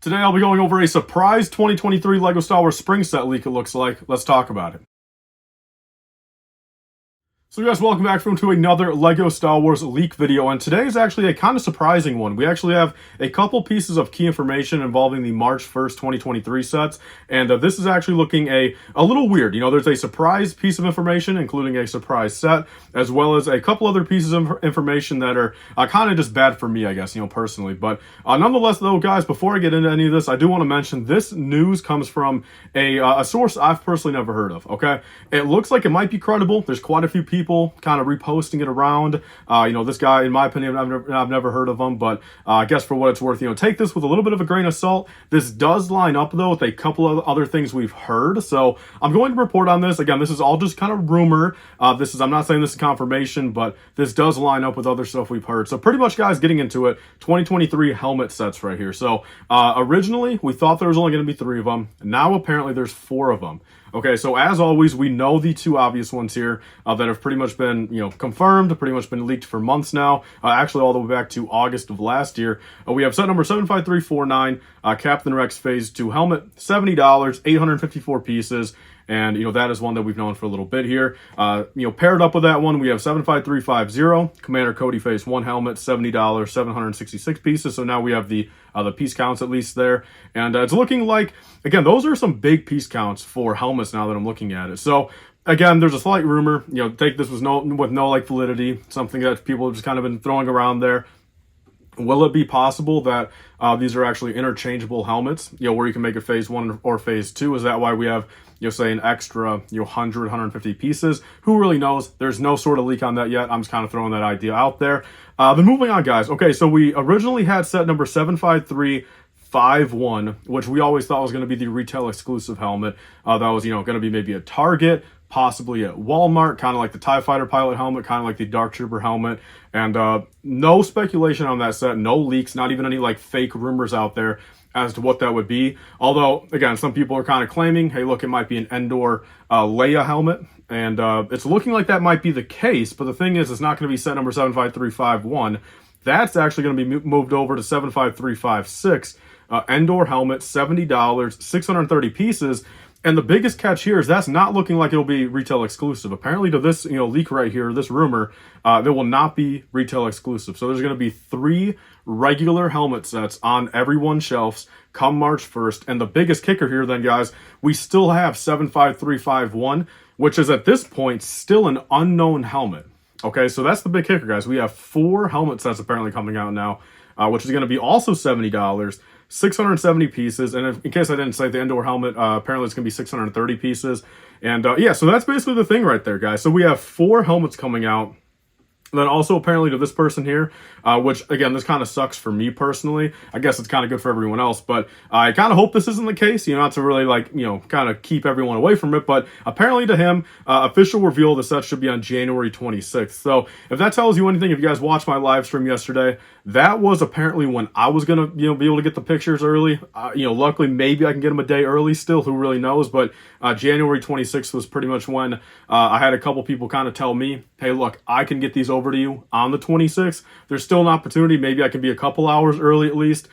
Today I'll be going over a surprise 2023 LEGO Star Wars spring set leak it looks like. Let's talk about it. So guys, welcome back to another LEGO Star Wars leak video, and today is actually a kind of surprising one. We actually have a couple pieces of key information involving the March 1st, 2023 sets, and this is actually looking a little weird. You know, there's a surprise piece of information, including a surprise set, as well as a couple other pieces of information that are kind of just bad for me, I guess, you know, personally. But nonetheless, though, guys, before I get into any of this, I do want to mention this news comes from a source I've personally never heard of, okay? It looks like it might be credible. There's quite a few people kind of reposting it around. You know, this guy, in my opinion, I've never heard of him, but I guess for what it's worth, you know, take this with a little bit of a grain of salt. This does line up, though, with a couple of other things we've heard, so I'm going to report on this. Again, this is all just kind of rumor. I'm not saying this is confirmation, but this does line up with other stuff we've heard. So pretty much, guys, getting into it, 2023 helmet sets right here. So originally, we thought there was only going to be 3 of them. Now, apparently, there's 4 of them. Okay, so as always, we know the 2 obvious ones here that have pretty much been, you know, confirmed, pretty much been leaked for months now, actually all the way back to August of last year. We have set number 75349, Captain Rex Phase 2 helmet, $70, 854 pieces. And, you know, that is one that we've known for a little bit here. You know, paired up with that one, we have 75350, Commander Cody Phase 1 helmet, $70, 766 pieces. So now we have the piece counts at least there. And it's looking like, again, those are some big piece counts for helmets now that I'm looking at it. So, again, there's a slight rumor, you know, take this with no like validity, something that people have just kind of been throwing around there. Will it be possible that these are actually interchangeable helmets, you know, where you can make it Phase 1 or Phase 2? Is that why we have, you know, say an extra, you know, 100, 150 pieces? Who really knows? There's no sort of leak on that yet. I'm just kind of throwing that idea out there. Then moving on, guys. Okay, so we originally had set number 75351, which we always thought was going to be the retail exclusive helmet. That was, you know, going to be maybe a Target, possibly at Walmart, kind of like the TIE Fighter pilot helmet, kind of like the Dark Trooper helmet. And no speculation on that set, no leaks, not even any like fake rumors out there as to what that would be. Although, again, some people are kind of claiming, hey, look, it might be an Endor Leia helmet. And it's looking like that might be the case. But the thing is, it's not going to be set number 75351. That's actually going to be moved over to 75356. Endor helmet, $70, 630 pieces. And the biggest catch here is that's not looking like it'll be retail exclusive. Apparently to this, you know, leak right here, this rumor, there will not be retail exclusive. So there's going to be 3 regular helmet sets on everyone's shelves come March 1st. And the biggest kicker here then, guys, we still have 75351, which is at this point still an unknown helmet. Okay, so that's the big kicker, guys. We have 4 helmet sets apparently coming out now, which is going to be also $70. 670 pieces, and in case I didn't say, the Endor helmet, apparently it's going to be 630 pieces. And yeah, so that's basically the thing right there, guys. So we have 4 helmets coming out. And then also apparently to this person here, which again, this kind of sucks for me personally. I guess it's kind of good for everyone else, but I kind of hope this isn't the case, you know, not to really like, you know, kind of keep everyone away from it. But apparently to him, official reveal of the set should be on January 26th. So if that tells you anything, if you guys watched my live stream yesterday, that was apparently when I was going to, you know, be able to get the pictures early. You know, luckily, maybe I can get them a day early still, who really knows? But January 26th was pretty much when I had a couple people kind of tell me, hey, look, I can get these over to you on the 26th. There's still an opportunity. Maybe I can be a couple hours early at least.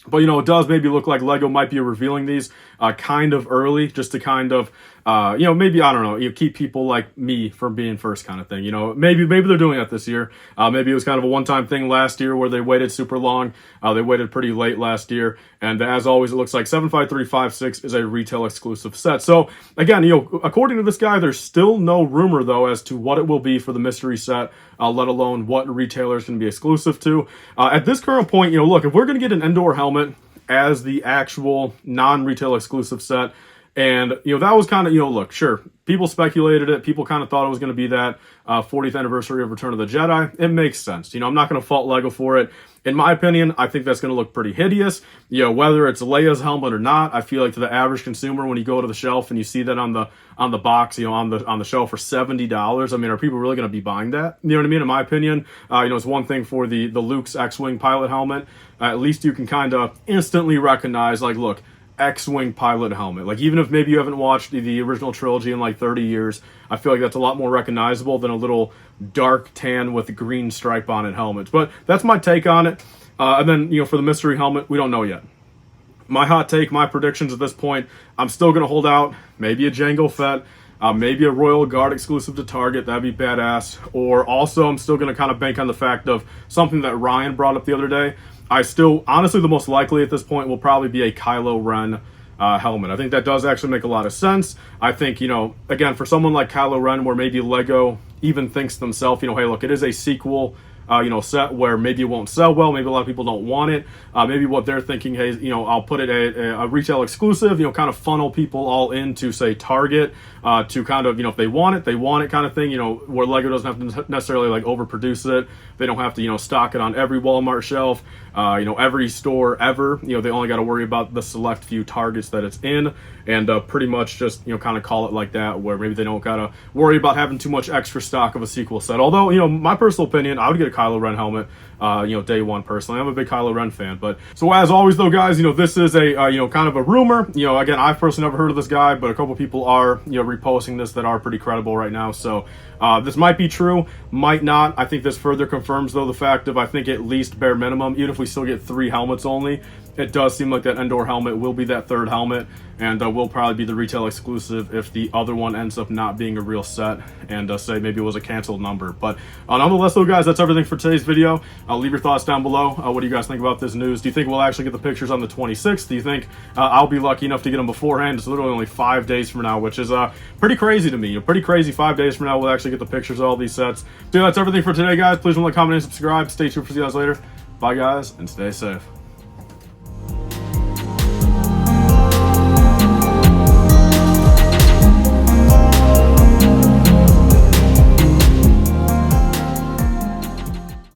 But, you know, it does maybe look like LEGO might be revealing these kind of early, just to kind of, you know, maybe, I don't know, you keep people like me from being first kind of thing. You know, maybe they're doing that this year. Maybe it was kind of a one-time thing last year where they waited super long. They waited pretty late last year. And as always, it looks like 75356 is a retail exclusive set. So, again, you know, according to this guy, there's still no rumor, though, as to what it will be for the mystery set, let alone what retailers can be exclusive to. At this current point, you know, look, if we're going to get an Endor helmet as the actual non-retail exclusive set, and, you know, that was kind of, you know, look, sure, people speculated it. People kind of thought it was going to be that 40th anniversary of Return of the Jedi. It makes sense. You know, I'm not going to fault LEGO for it. In my opinion, I think that's going to look pretty hideous. You know, whether it's Leia's helmet or not, I feel like to the average consumer, when you go to the shelf and you see that on the box, you know, on the shelf for $70, I mean, are people really going to be buying that? You know what I mean? In my opinion, you know, it's one thing for the Luke's X-Wing pilot helmet. At least you can kind of instantly recognize, like, look, X-Wing pilot helmet. Like, even if maybe you haven't watched the original trilogy in like 30 years, I feel like that's a lot more recognizable than a little dark tan with a green stripe on it helmet. But that's my take on it. And then, you know, for the mystery helmet, we don't know yet. my hot take, my predictions at this point, I'm still going to hold out maybe a Jango Fett, maybe a Royal Guard exclusive to Target. That'd be badass. Or also, I'm still going to kind of bank on the fact of something that Ryan brought up the other day. I still, honestly, the most likely at this point will probably be a Kylo Ren helmet. I think that does actually make a lot of sense. I think, you know, again, for someone like Kylo Ren, where maybe Lego even thinks to themselves, you know, hey, look, it is a sequel, you know, set where maybe it won't sell well, maybe a lot of people don't want it. Maybe what they're thinking, hey, you know, I'll put it a retail exclusive, you know, kind of funnel people all into, say, Target, to kind of, you know, if they want it kind of thing, you know, where Lego doesn't have to necessarily like overproduce it. They don't have to, you know, stock it on every Walmart shelf, you know, every store ever. You know, they only got to worry about the select few Targets that it's in, and pretty much just, you know, kind of call it like that, where maybe they don't got to worry about having too much extra stock of a sequel set. Although, you know, my personal opinion, I would get a Kylo Ren helmet, you know, day one personally. I'm a big Kylo Ren fan. But so as always though, guys, you know, this is a, you know, kind of a rumor. You know, again, I've personally never heard of this guy, but a couple people are, you know, reposting this that are pretty credible right now. So this might be true, might not. I think this further confirms though the fact of, I think at least bare minimum, even if we still get 3 helmets only, it does seem like that Endor helmet will be that 3rd helmet, and will probably be the retail exclusive if the other one ends up not being a real set, and say maybe it was a canceled number. But nonetheless though, guys, that's everything for today's video. Leave your thoughts down below. What do you guys think about this news? Do you think we'll actually get the pictures on the 26th? Do you think I'll be lucky enough to get them beforehand? It's literally only 5 days from now, which is pretty crazy to me. You know, pretty crazy. 5 days from now we'll actually get the pictures of all these sets. So yeah, that's everything for today, guys. Please like, comment, and subscribe. Stay tuned for see you guys later. Bye, guys, and stay safe.